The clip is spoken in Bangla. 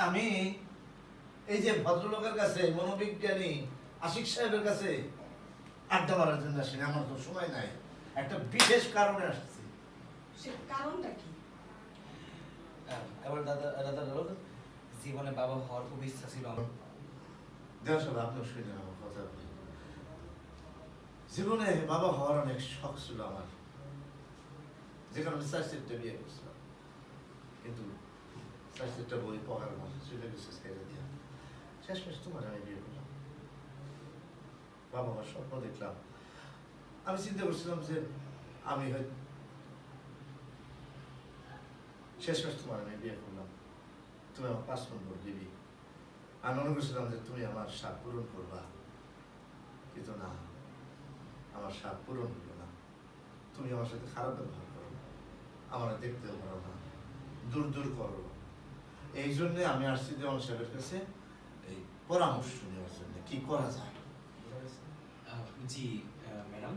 আমি এই যে ভদ্রলোকের কাছে মনোবিজ্ঞানী আশিক সাহেবের কাছে আড্ডা মারার জন্য আসিনি, আমার তো সময় নাই, একটা বিশেষ কারণে আসছি। সে কারণটা কি? এবার দাদা দাদা দাদা জীবনে বাবা হওয়ার খুব ইচ্ছা ছিল আমার। দেওয়া সব আপনি শুনে আমার কথা। জীবনে বাবা হওয়ার অনেক শখ ছিল আমার, যেখানে আমি 4-4টা বিয়ে করছিলাম, কিন্তু 4-4টা বই পড়ার মতো চলে গেছে ছেড়ে দিয়া। শেষমেশ তোমার আমি বিয়ে করলাম, বাবা হওয়ার স্বপ্ন দেখলাম। আমি চিন্তা করছিলাম যে আমি হয়তো শেষমেশ তোমার আমি বিয়ে করলাম, তুমি আমার 5 নম্বর দিবি। আমি মনে করছিলাম যে তুমি আমার স্বাদ পূরণ করবা, কিন্তু না, আমার স্বাদ পূরণ হলো না। তুমি আমার সাথে খারাপ ব্যবহার করো, আমার দেখতেও পারো না, দূর দূর করো। এই জন্যে আমি আসছি দেওয়ান সাহেবের কাছে এই পরামর্শ নেওয়ার জন্য কি করা যায়। জি ম্যাডাম,